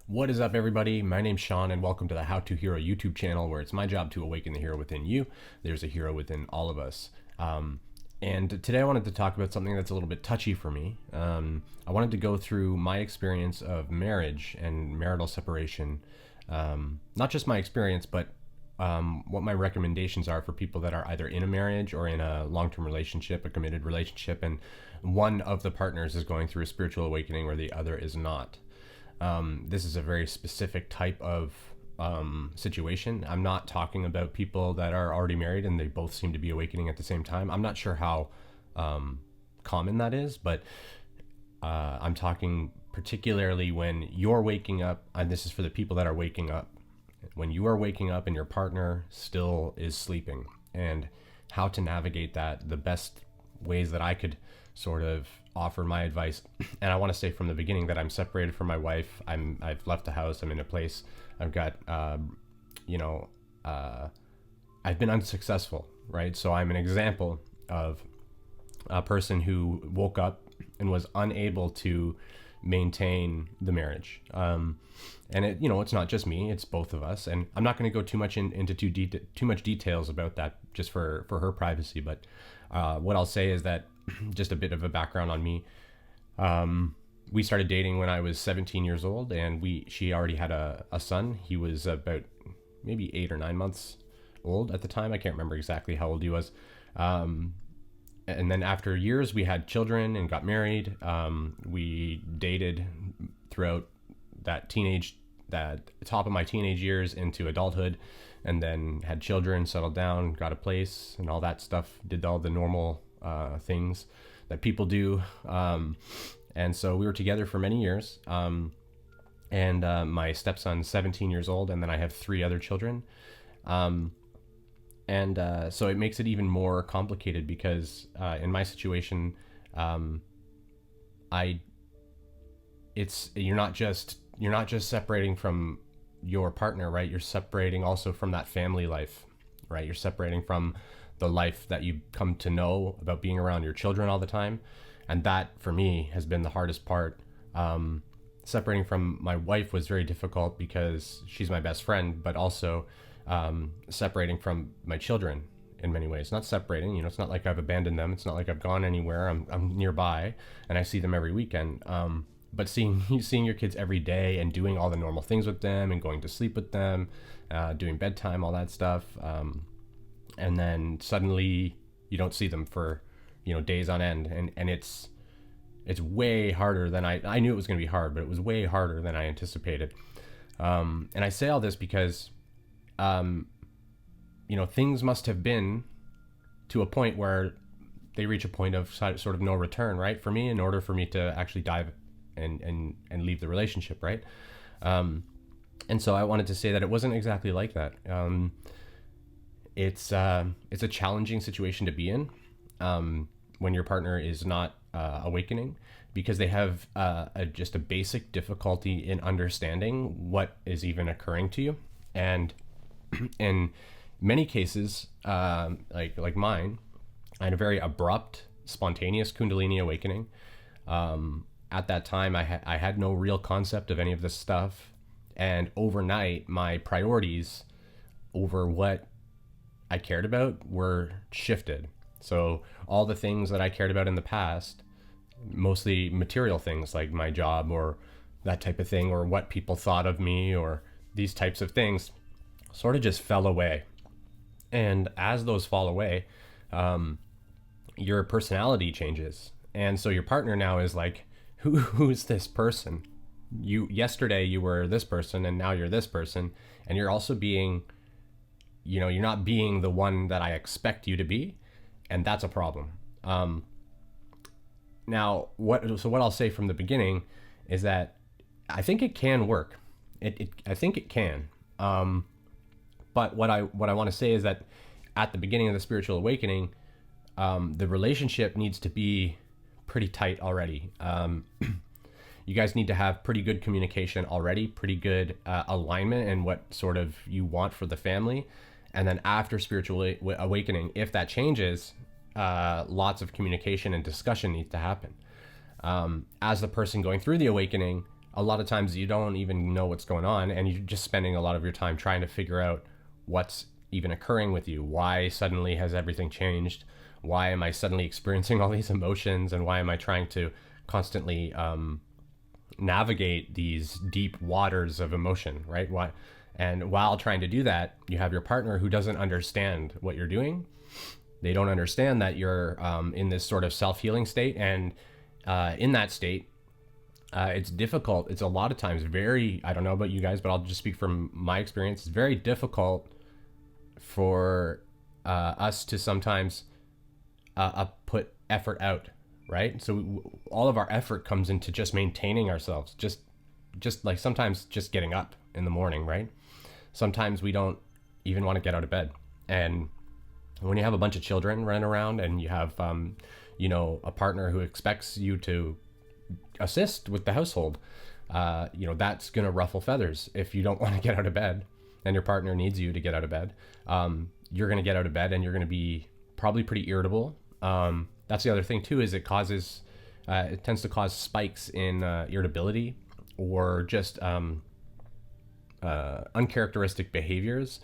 What is up, everybody? My name's Sean, and welcome to the How to Hero YouTube channel, where it's my job to awaken the hero within you. There's a hero within all of us. And today I wanted to talk about something that's a little bit touchy for me. I wanted to go through my experience of marriage and marital separation. Not just my experience, but what my recommendations are for people that are either in a marriage or in a long-term relationship, a committed relationship, and one of the partners is going through a spiritual awakening where the other is not. This is a very specific type of situation. I'm not talking about people that are already married and they both seem to be awakening at the same time. I'm not sure how common that is, but I'm talking particularly when you're waking up, and this is for the people that are waking up, when you are waking up and your partner still is sleeping, and how to navigate that. The best ways that I could sort of offer my advice, and I want to say from the beginning that I'm separated from my wife. I've left the house. I'm in a place. I've got I've been unsuccessful, right? So I'm an example of a person who woke up and was unable to maintain the marriage. And it's not just me, it's both of us. And I'm not going to go too much into too much details about that, just for her privacy. But what I'll say is that just a bit of a background on me. We started dating when I was 17 years old, and she already had a son. He was about maybe 8 or 9 months old at the time. I can't remember exactly how old he was. And then after years, we had children and got married. We dated throughout that top of my teenage years into adulthood, and then had children, settled down, got a place, and all that stuff. Did all the normal things that people do. And so we were together for many years. And my stepson's 17 years old, and then I have 3 other children. So it makes it even more complicated because in my situation, you're not just separating from your partner, right? You're separating also from that family life, right? You're separating from the life that you come to know about being around your children all the time. And that, for me, has been the hardest part. Separating from my wife was very difficult because she's my best friend, but also separating from my children in many ways. Not separating, it's not like I've abandoned them. It's not like I've gone anywhere. I'm nearby and I see them every weekend. But seeing your kids every day and doing all the normal things with them and going to sleep with them, doing bedtime, all that stuff. And then suddenly you don't see them for, days on end. And it's way harder than I knew it was going to be hard, but it was way harder than I anticipated. And I say all this because, things must have been to a point where they reach a point of sort of no return, right? For me, in order for me to actually dive and leave the relationship, right? And so I wanted to say that it wasn't exactly like that. It's a challenging situation to be in when your partner is not awakening, because they have just a basic difficulty in understanding what is even occurring to you. And in many cases, like mine, I had a very abrupt, spontaneous Kundalini awakening. At that time, I had no real concept of any of this stuff. And overnight, my priorities over what I cared about were shifted. So all the things that I cared about in the past, mostly material things like my job or that type of thing, or what people thought of me, or these types of things, sort of just fell away. And as those fall away, your personality changes. And so your partner now is like, who's this person? Yesterday you were this person, and now you're this person. And you're also being, you're not being the one that I expect you to be. And that's a problem. Now, what I'll say from the beginning is that I think it can work. I think it can. But what I want to say is that at the beginning of the spiritual awakening, the relationship needs to be pretty tight already. You guys need to have pretty good communication already, pretty good alignment in what sort of you want for the family. And then after spiritual awakening, if that changes, lots of communication and discussion needs to happen. As the person going through the awakening, a lot of times you don't even know what's going on, and you're just spending a lot of your time trying to figure out what's even occurring with you. Why suddenly has everything changed? Why am I suddenly experiencing all these emotions, and why am I trying to constantly navigate these deep waters of emotion, right? Why? And while trying to do that, you have your partner who doesn't understand what you're doing. They don't understand that you're in this sort of self-healing state, and in that state, it's difficult. It's a lot of times very, I don't know about you guys, but I'll just speak from my experience. It's very difficult for us to sometimes put effort out, right? So all of our effort comes into just maintaining ourselves, just like sometimes just getting up in the morning, right? Sometimes we don't even want to get out of bed. And when you have a bunch of children running around, and you have, a partner who expects you to assist with the household, that's going to ruffle feathers. If you don't want to get out of bed and your partner needs you to get out of bed, you're going to get out of bed and you're going to be probably pretty irritable. That's the other thing too, is it tends to cause spikes in irritability, or just uncharacteristic behaviors.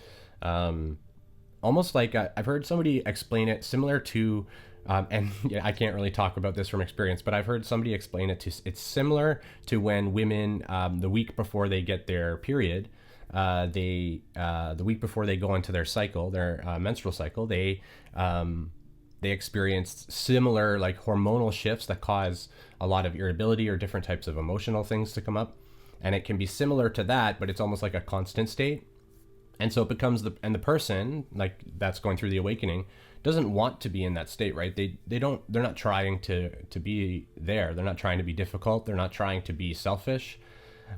Almost like I've heard somebody explain it similar to, and I can't really talk about this from experience, but I've heard somebody explain it to, it's similar to when women, the week before they get their period, the week before they go into their cycle, their menstrual cycle, they experience similar like hormonal shifts that cause a lot of irritability or different types of emotional things to come up. And it can be similar to that, but it's almost like a constant state. And so it becomes the person like that's going through the awakening doesn't want to be in that state, right? They're not trying to be there. They're not trying to be difficult. They're not trying to be selfish.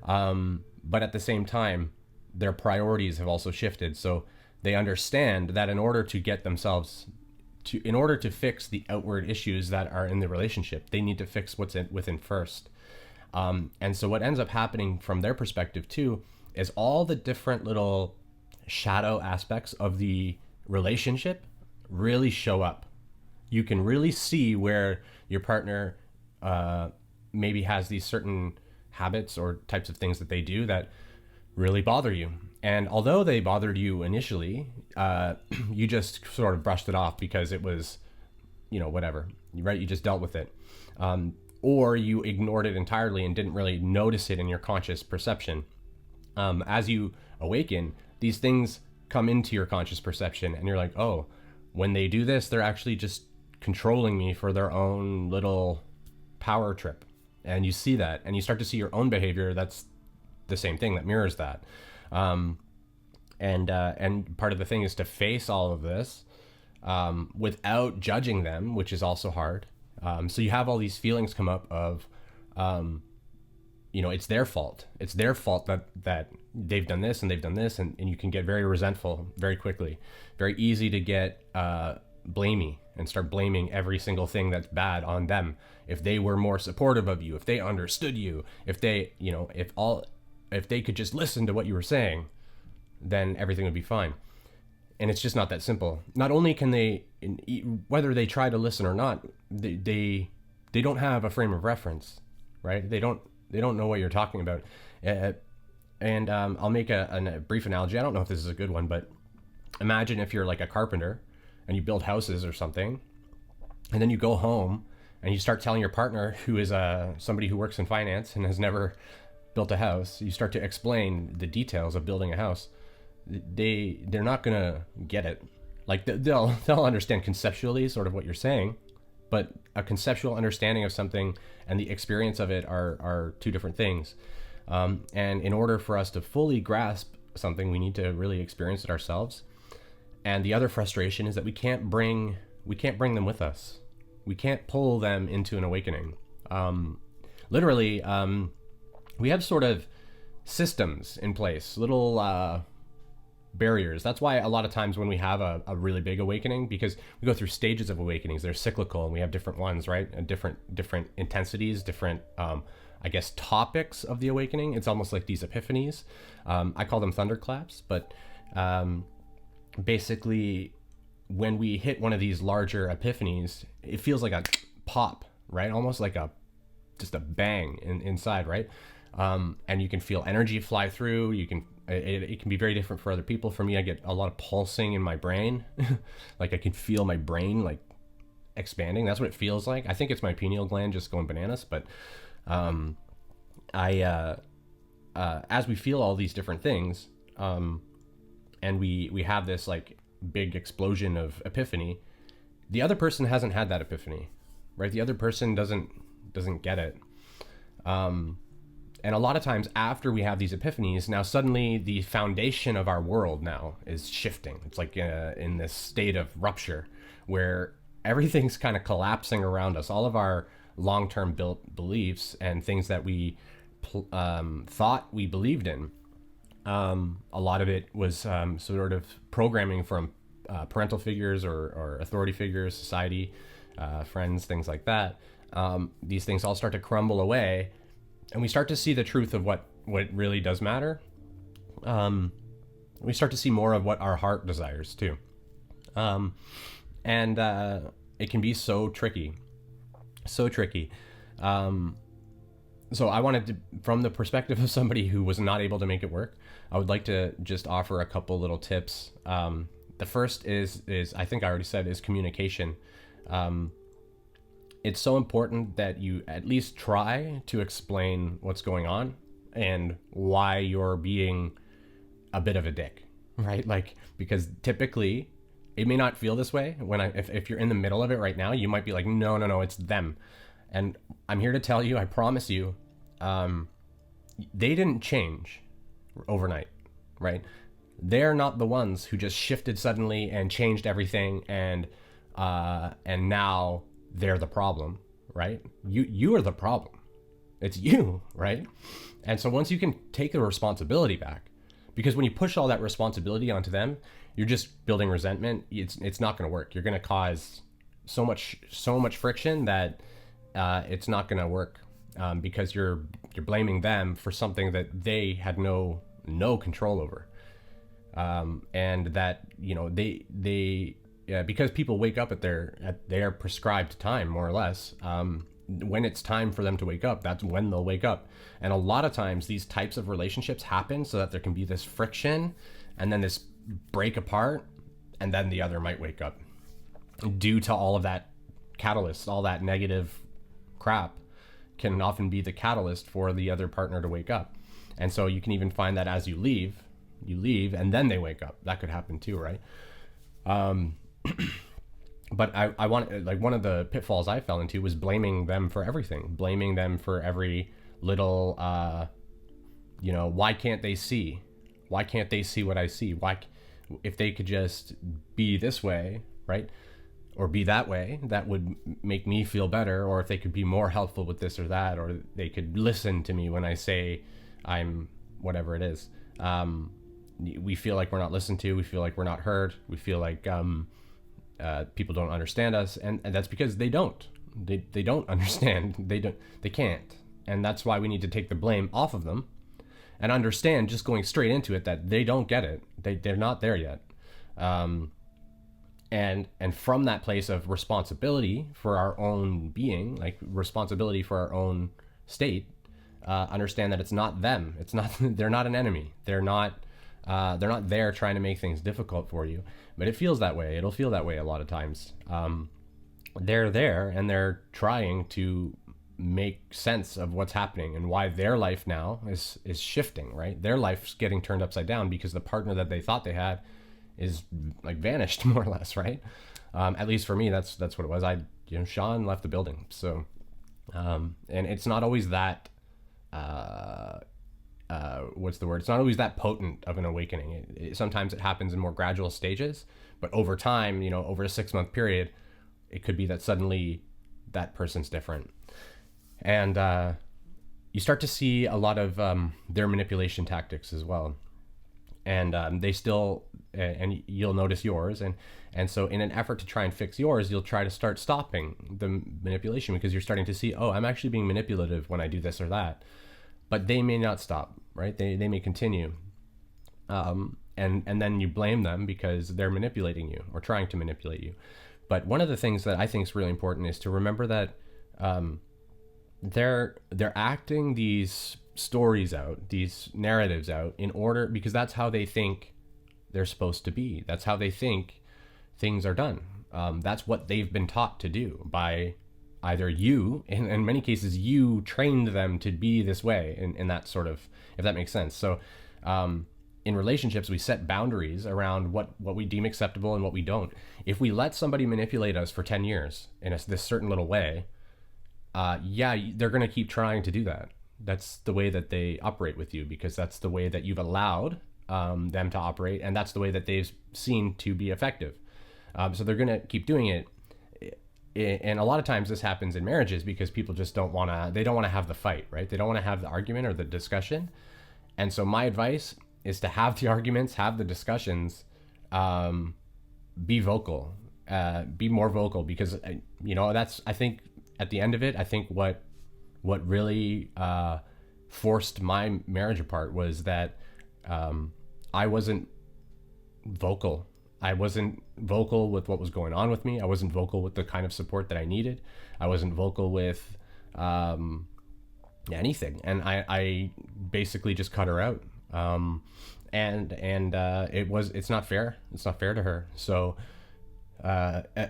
But at the same time, their priorities have also shifted. So they understand that in order to get themselves in order to fix the outward issues that are in the relationship, they need to fix what's within first. And so what ends up happening from their perspective too is all the different little shadow aspects of the relationship really show up. You can really see where your partner maybe has these certain habits or types of things that they do that really bother you. And although they bothered you initially, you just sort of brushed it off because it was, whatever, right? You just dealt with it. Or you ignored it entirely and didn't really notice it in your conscious perception. As you awaken, these things come into your conscious perception and you're like, oh, when they do this, they're actually just controlling me for their own little power trip. And you see that, and you start to see your own behavior that's the same thing that mirrors that. And part of the thing is to face all of this without judging them, which is also hard. So you have all these feelings come up of, it's their fault. It's their fault that they've done this and they've done this, and you can get very resentful very quickly. Very easy to get blamey and start blaming every single thing that's bad on them. If they were more supportive of you, if they understood you, if they, if they could just listen to what you were saying, then everything would be fine. And it's just not that simple. Not only can they, whether they try to listen or not, they don't have a frame of reference, right? They don't know what you're talking about. And I'll make a brief analogy. I don't know if this is a good one, but imagine if you're like a carpenter and you build houses or something, and then you go home and you start telling your partner, who is somebody who works in finance and has never built a house, you start to explain the details of building a house. They're not gonna get it. Like they'll understand conceptually sort of what you're saying, but a conceptual understanding of something and the experience of it are two different things. And in order for us to fully grasp something, we need to really experience it ourselves. And the other frustration is that we can't bring them with us. We can't pull them into an awakening. Literally, we have sort of systems in place, little barriers. That's why a lot of times when we have a really big awakening, because we go through stages of awakenings, they're cyclical, and we have different ones, right? And different intensities, different, topics of the awakening. It's almost like these epiphanies. I call them thunderclaps, but basically when we hit one of these larger epiphanies, it feels like a pop, right? Almost like just a bang inside, right? And you can feel energy fly through. It can be very different for other people. For me, I get a lot of pulsing in my brain. Like I can feel my brain like expanding. That's what it feels like. I think it's my pineal gland just going bananas. But as we feel all these different things, and we have this like big explosion of epiphany, the other person hasn't had that epiphany, right? The other person doesn't get it. And a lot of times after we have these epiphanies, now suddenly the foundation of our world now is shifting. It's like in this state of rupture where everything's kind of collapsing around us. All of our long-term built beliefs and things that we thought we believed in, a lot of it was sort of programming from parental figures or authority figures, society, friends, things like that. These things all start to crumble away, and we start to see the truth of what really does matter. We start to see more of what our heart desires too. And it can be so tricky. So I wanted to, from the perspective of somebody who was not able to make it work, I would like to just offer a couple little tips. The first is I think I already said, is communication. It's so important that you at least try to explain what's going on and why you're being a bit of a dick, right? Like, because typically it may not feel this way if you're in the middle of it right now, you might be like, no, it's them. And I'm here to tell you, I promise you, they didn't change overnight, right? They're not the ones who just shifted suddenly and changed everything, and now they're the problem, right? You are the problem. It's you, right? And so once you can take the responsibility back, because when you push all that responsibility onto them, you're just building resentment. It's not going to work. You're going to cause so much friction that it's not going to work, because you're blaming them for something that they had no control over, and that they because people wake up at their prescribed time, more or less. When it's time for them to wake up, that's when they'll wake up. And a lot of times these types of relationships happen so that there can be this friction and then this break apart, and then the other might wake up due to all of that catalyst. All that negative crap can often be the catalyst for the other partner to wake up. And so you can even find that as you leave and then they wake up. That could happen too, right? But I want, like, one of the pitfalls I fell into was blaming them for everything, blaming them for every little, why can't they see? Why can't they see what I see? If they could just be this way, right? Or be that way, that would make me feel better. Or if they could be more helpful with this or that, or they could listen to me when I say I'm whatever it is. We feel like we're not listened to. We feel like we're not heard. We feel like people don't understand us, and that's because they don't. They don't understand. They can't, and that's why we need to take the blame off of them, and understand, just going straight into it, that they don't get it. They're not there yet, and from that place of responsibility for our own being, like responsibility for our own state, understand that it's not them. It's not. They're not an enemy. They're not there trying to make things difficult for you, but it feels that way. It'll feel that way a lot of times. They're there and they're trying to make sense of what's happening and why their life now is shifting, right? Their life's getting turned upside down because the partner that they thought they had is like vanished, more or less, right? At least for me, that's what it was. Sean left the building. So, and it's not always that, what's the word? It's not always that potent of an awakening. Sometimes it happens in more gradual stages, but over time, over a 6-month period, it could be that suddenly that person's different. And you start to see a lot of their manipulation tactics as well. And they still, and you'll notice yours. And so in an effort to try and fix yours, you'll try to start stopping the manipulation, because you're starting to see, oh, I'm actually being manipulative when I do this or that. But they may not stop, right? They may continue. And then you blame them because they're manipulating you or trying to manipulate you. But one of the things that I think is really important is to remember that they're acting these stories out, these narratives out, in order, because that's how they think they're supposed to be. That's how they think things are done. That's what they've been taught to do by either you, in many cases, you trained them to be this way, in that sort of, if that makes sense. So in relationships, we set boundaries around what we deem acceptable and what we don't. If we let somebody manipulate us for 10 years in this certain little way, they're going to keep trying to do that. That's the way that they operate with you, because that's the way that you've allowed them to operate, and that's the way that they've seen to be effective. So they're going to keep doing it. And a lot of times this happens in marriages because people just don't want to have the fight, right? They don't want to have the argument or the discussion. And so my advice is to have the arguments, have the discussions, be vocal, be more vocal, because, that's, I think at the end of it, I think what really forced my marriage apart was that I wasn't vocal. I wasn't vocal with what was going on with me. I wasn't vocal with the kind of support that I needed. I wasn't vocal with anything. And I basically just cut her out. It's not fair. It's not fair to her. So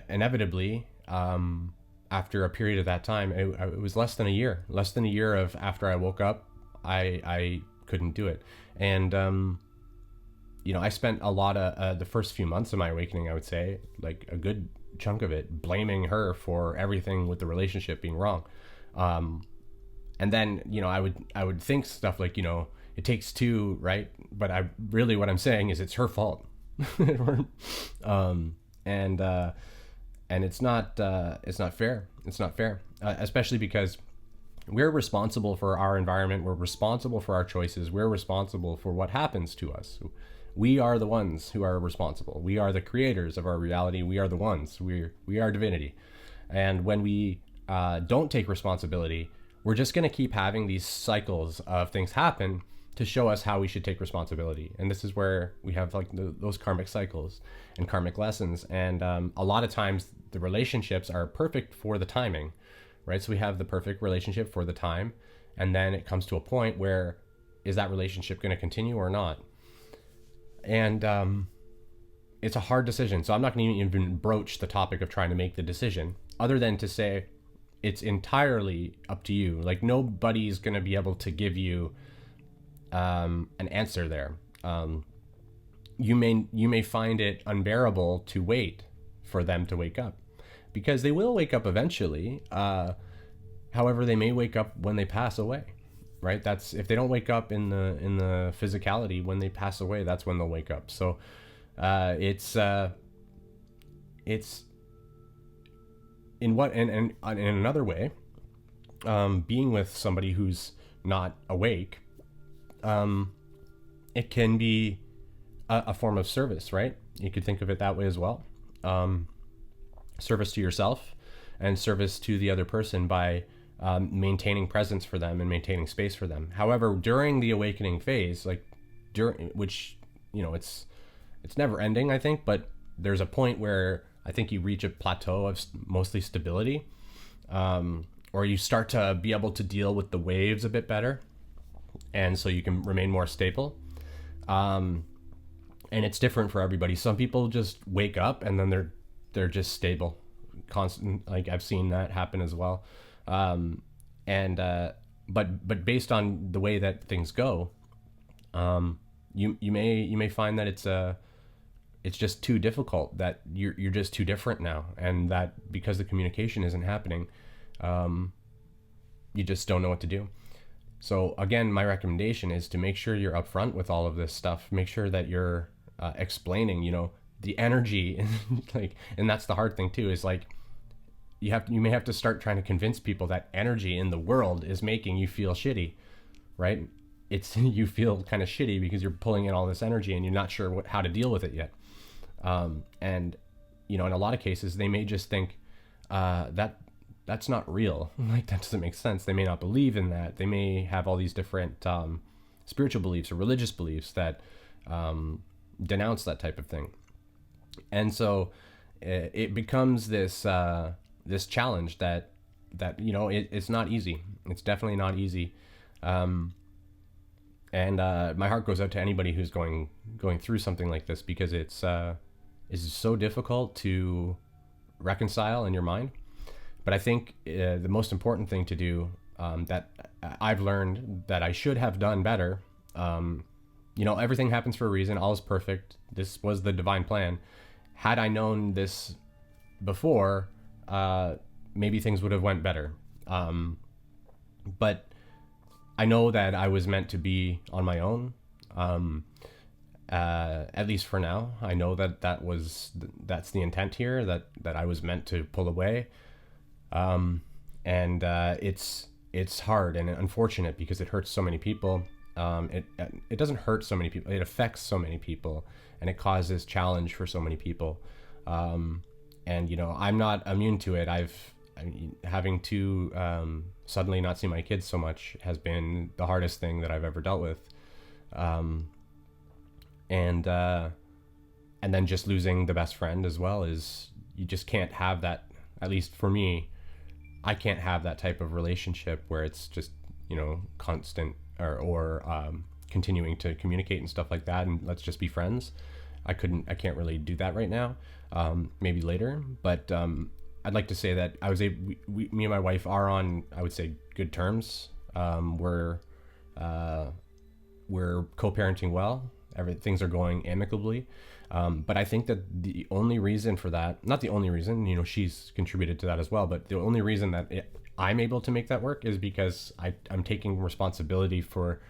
inevitably, after a period of that time, it was less than a year of after I woke up, I couldn't do it. And I spent a lot of the first few months of my awakening, I would say, like a good chunk of it, blaming her for everything with the relationship being wrong. And then, I would think stuff like, it takes two, right? But what I'm saying is it's her fault. And it's not fair. It's not fair, especially because we're responsible for our environment. We're responsible for our choices. We're responsible for what happens to us. We are the ones who are responsible. We are the creators of our reality. We are the ones. We are divinity. And when we don't take responsibility, we're just going to keep having these cycles of things happen to show us how we should take responsibility. And this is where we have like those karmic cycles and karmic lessons. And a lot of times the relationships are perfect for the timing, right? So we have the perfect relationship for the time. And then it comes to a point where, is that relationship going to continue or not? And it's a hard decision. So I'm not going to even broach the topic of trying to make the decision, other than to say it's entirely up to you. Like, nobody's going to be able to give you an answer there. You may find it unbearable to wait for them to wake up, because they will wake up eventually. However, they may wake up when they pass away. Right? That's, if they don't wake up in the physicality when they pass away, that's when they'll wake up. So it's in another way, being with somebody who's not awake, it can be a form of service, right? You could think of it that way as well. Service to yourself and service to the other person by maintaining presence for them and maintaining space for them. However, during the awakening phase, which it's never ending, I think, but there's a point where I think you reach a plateau of mostly stability, or you start to be able to deal with the waves a bit better, and so you can remain more stable. And it's different for everybody. Some people just wake up and then they're just stable, constant. Like, I've seen that happen as well. But based on the way that things go, you may find that it's just too difficult, that you're just too different now, and that because the communication isn't happening, you just don't know what to do. So again, my recommendation is to make sure you're upfront with all of this stuff. Make sure that you're explaining, the energy, and that's the hard thing too, is like, you may have to start trying to convince people that energy in the world is making you feel shitty, right? You feel kind of shitty because you're pulling in all this energy and you're not sure how to deal with it yet. And in a lot of cases, they may just think that's not real. Like, that doesn't make sense. They may not believe in that. They may have all these different spiritual beliefs or religious beliefs that denounce that type of thing. And so it becomes this challenge that it's not easy. It's definitely not easy. And my heart goes out to anybody who's going through something like this, because it's so difficult to reconcile in your mind. But I think the most important thing to do, that I've learned that I should have done better, everything happens for a reason. All is perfect. This was the divine plan. Had I known this before, maybe things would have went better. But I know that I was meant to be on my own, at least for now. I know that's the intent here, that I was meant to pull away. And it's hard and unfortunate because it hurts so many people. It doesn't hurt so many people. It affects so many people, and it causes challenge for so many people. And I'm not immune to it. Having to suddenly not see my kids so much has been the hardest thing that I've ever dealt with. And then just losing the best friend as well is, you just can't have that. At least for me, I can't have that type of relationship where it's just, constant or continuing to communicate and stuff like that, and let's just be friends. I can't really do that right now. Maybe later, but I'd like to say that me and my wife are on, I would say, good terms. We're co-parenting well. Things are going amicably. But I think that the only reason for that, not the only reason, she's contributed to that as well, but the only reason that I'm able to make that work is because I'm taking responsibility for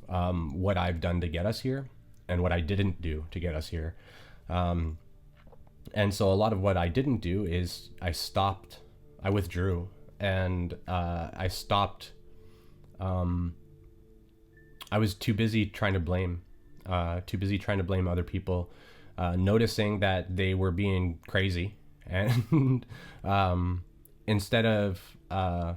what I've done to get us here and what I didn't do to get us here. And so a lot of what I didn't do is I withdrew, and I stopped. I was too busy trying to blame other people, noticing that they were being crazy, and instead of I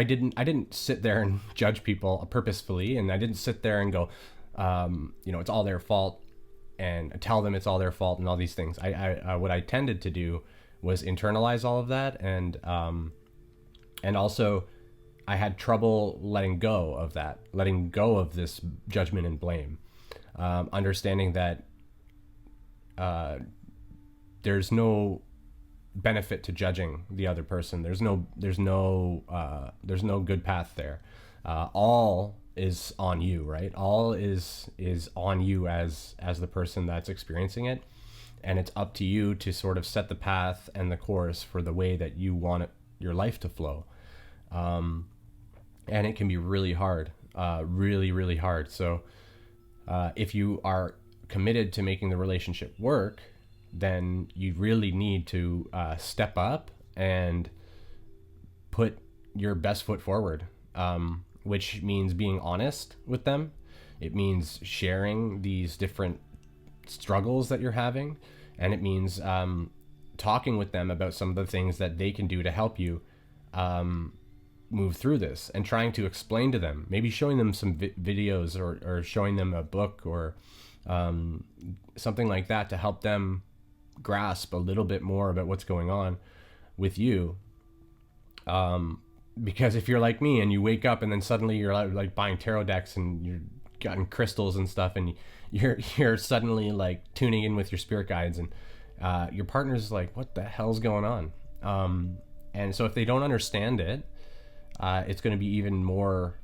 didn't sit there and judge people purposefully, and I didn't sit there and go, it's all their fault, and tell them it's all their fault and all these things. I what I tended to do was internalize all of that, and also I had trouble letting go of this judgment and blame, understanding that there's no benefit to judging the other person. There's no good path there. All is on you, right? All is on you as the person that's experiencing it, and it's up to you to sort of set the path and the course for the way that you want your life to flow. And it can be really hard, really, really hard. So if you are committed to making the relationship work, then you really need to step up and put your best foot forward, which means being honest with them. It means sharing these different struggles that you're having, and it means talking with them about some of the things that they can do to help you move through this, and trying to explain to them, maybe showing them some videos or showing them a book or something like that to help them grasp a little bit more about what's going on with you. Because if you're like me and you wake up and then suddenly you're like buying tarot decks and you're getting crystals and stuff, and you're suddenly like tuning in with your spirit guides, and your partner's like, what the hell's going on? And so if they don't understand it, it's going to be even more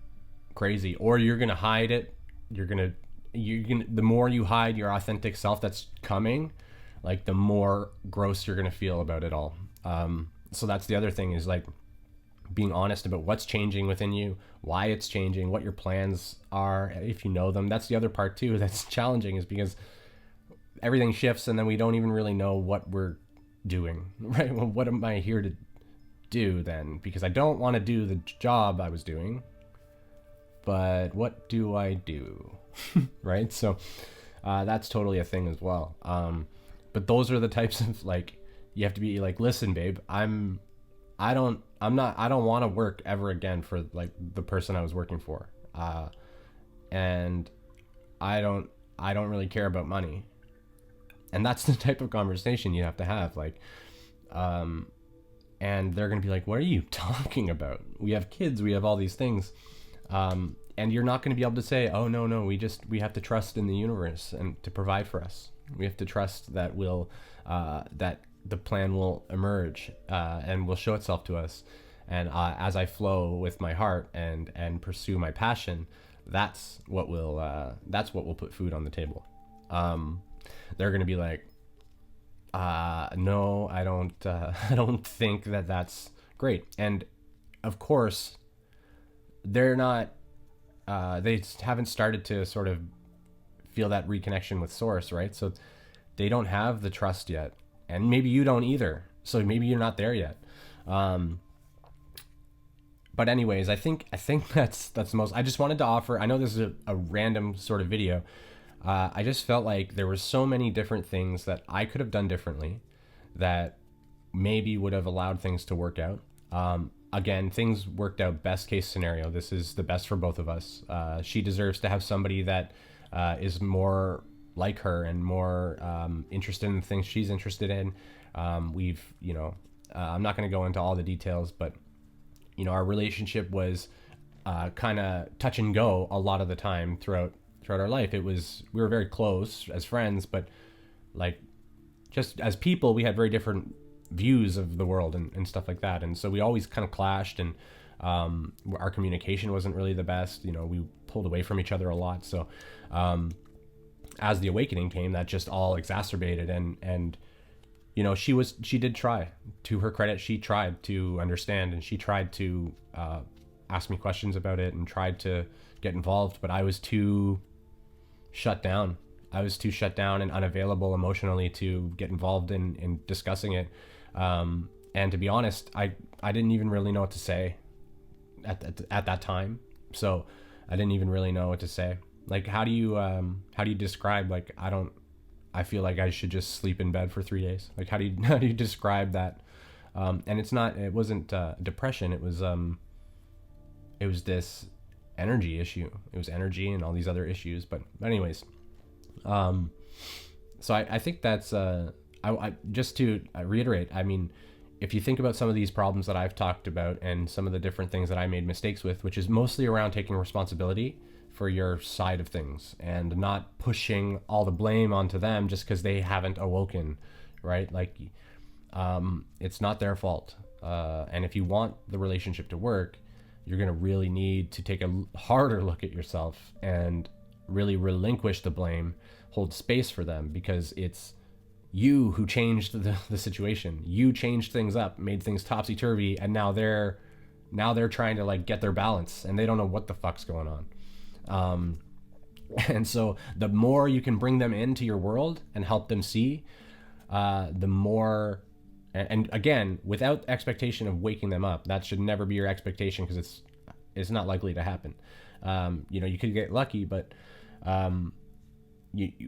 crazy. Or you're going to hide it. The more you hide your authentic self that's coming, like the more gross you're going to feel about it all. So that's the other thing, is like being honest about what's changing within you, why it's changing, what your plans are, if you know them. That's the other part too that's challenging, is because everything shifts and then we don't even really know what we're doing, right? Well, what am I here to do then? Because I don't want to do the job I was doing, but what do I do? Right? So that's totally a thing as well. But those are the types of, like, you have to be like, listen, babe, I don't want to work ever again for like the person I was working for. And I don't really care about money. And that's the type of conversation you have to have. Like, and they're going to be like, what are you talking about? We have kids, we have all these things. and you're not going to be able to say, oh no, we have to trust in the universe and to provide for us. We have to trust that that the plan will emerge and will show itself to us. And as I flow with my heart and pursue my passion, that's what will put food on the table. They're going to be like, no, I don't I don't think that that's great. And of course, they're not. They haven't started to sort of feel that reconnection with source, right? So they don't have the trust yet, and maybe you don't either. So maybe you're not there yet. But anyways, I think that's the most. I just wanted to offer. I know this is a random sort of video. I just felt like there were so many different things that I could have done differently, that maybe would have allowed things to work out. Again, things worked out best case scenario. This is the best for both of us. She deserves to have somebody that is more like her and more interested in the things she's interested in. I'm not going to go into all the details, but our relationship was kind of touch and go a lot of the time throughout our life. We were very close as friends, but like just as people, we had very different views of the world and stuff like that. And so we always kind of clashed, and our communication wasn't really the best. We pulled away from each other a lot. So as the awakening came, that just all exacerbated. And she did try. To her credit, she tried to understand, and she tried to ask me questions about it and tried to get involved, but I was too shut down. I was too shut down and unavailable emotionally to get involved in discussing it. And to be honest, I didn't even really know what to say at that time. So I didn't even really know what to say. Like, how do you describe, like, I feel like I should just sleep in bed for 3 days. Like, how do you describe that? And it wasn't depression. It was this energy issue. It was energy and all these other issues. But anyways, so I think that's, just to reiterate, I mean, if you think about some of these problems that I've talked about and some of the different things that I made mistakes with, which is mostly around taking responsibility for your side of things and not pushing all the blame onto them just because they haven't awoken, right? Like, it's not their fault. And if you want the relationship to work, you're going to really need to take a harder look at yourself and really relinquish the blame, hold space for them, because it's you who changed the situation. You changed things up, made things topsy-turvy, and now they're trying to like get their balance, and they don't know what the fuck's going on. And so the more you can bring them into your world and help them see, the more, and again, without expectation of waking them up. That should never be your expectation, because it's not likely to happen. You could get lucky, but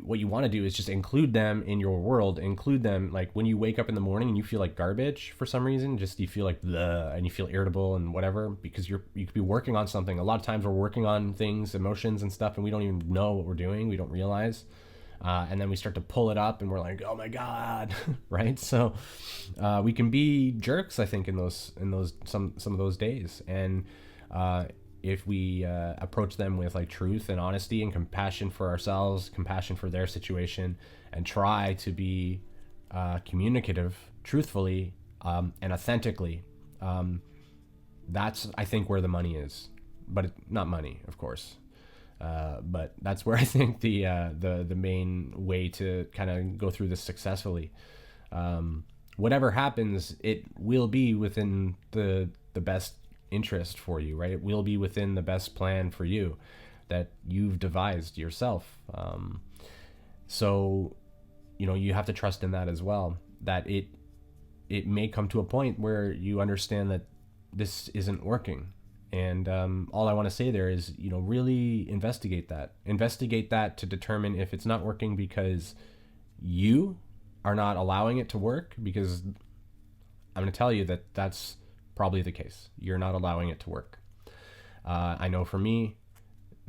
what you want to do is just include them in your world. Include them, like when you wake up in the morning and you feel like garbage for some reason, just you feel like bleh, and you feel irritable and whatever, because you could be working on something. A lot of times we're working on things, emotions and stuff, and we don't even know what we're doing. We don't realize. And then we start to pull it up and we're like, oh my God, right? So we can be jerks, I think, in some of those days. And if we approach them with like truth and honesty and compassion for ourselves, compassion for their situation, and try to be communicative, truthfully, and authentically, that's, I think, where the money is. But not money, of course. But that's where I think the main way to kind of go through this successfully. Whatever happens, it will be within the best interest for you, right? It will be within the best plan for you that you've devised yourself. So, you have to trust in that as well, that it may come to a point where you understand that this isn't working. And all I want to say there is, really investigate that to determine if it's not working because you are not allowing it to work, because I'm going to tell you that that's probably the case. You're not allowing it to work. I know for me,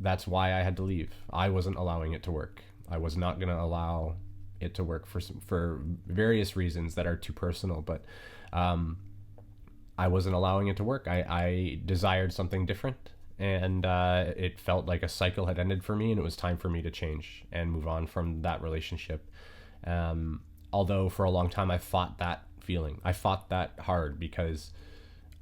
that's why I had to leave. I wasn't allowing it to work. I was not going to allow it to work for various reasons that are too personal, but I wasn't allowing it to work. I desired something different, and it felt like a cycle had ended for me, and it was time for me to change and move on from that relationship. Although for a long time I fought that feeling. I fought that hard because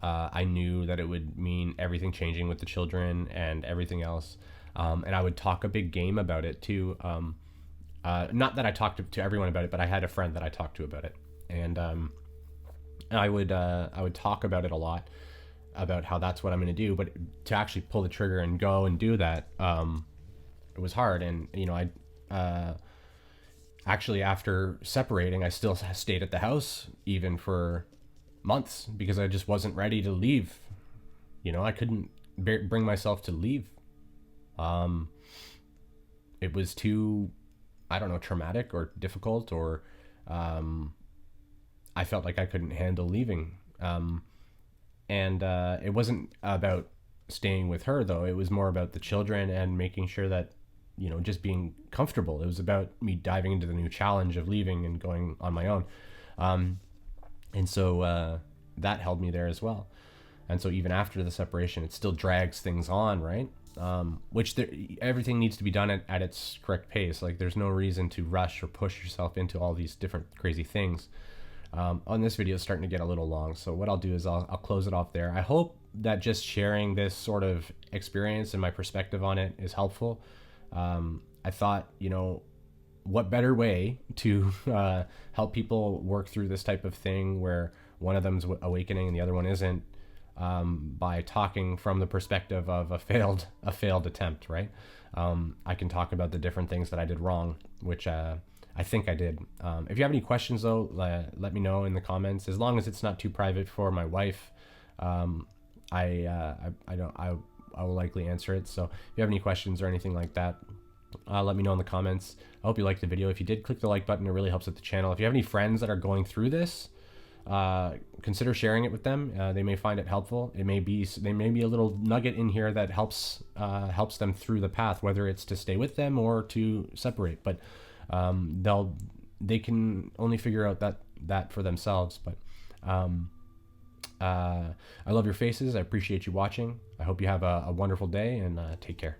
I knew that it would mean everything changing with the children and everything else. And I would talk a big game about it too. Not that I talked to everyone about it, but I had a friend that I talked to about it. And I would talk about it a lot, about how that's what I'm going to do. But to actually pull the trigger and go and do that, it was hard. And, I actually, after separating, I still stayed at the house even for months because I just wasn't ready to leave. I couldn't bring myself to leave. It was too, I don't know, traumatic or difficult, or I felt like I couldn't handle leaving. And it wasn't about staying with her, though. It was more about the children and making sure that, just being comfortable. It was about me diving into the new challenge of leaving and going on my own. And so that held me there as well. And so even after the separation, it still drags things on, right? Everything needs to be done at its correct pace. Like, there's no reason to rush or push yourself into all these different crazy things. On this video, it's starting to get a little long, so what I'll do is I'll close it off there. I hope that just sharing this sort of experience and my perspective on it is helpful. I thought, what better way to help people work through this type of thing where one of them's awakening and the other one isn't, by talking from the perspective of a failed attempt, right? I can talk about the different things that I did wrong, which I think I did. If you have any questions, though, let me know in the comments. As long as it's not too private for my wife, I will likely answer it. So if you have any questions or anything like that, let me know in the comments. I hope you liked the video. If you did, click the like button. It really helps with the channel. If you have any friends that are going through this, consider sharing it with them. They may find it helpful. There may be a little nugget in here that helps them through the path, whether it's to stay with them or to separate. But they can only figure out that for themselves. But I love your faces. I appreciate you watching. I hope you have a wonderful day, and take care.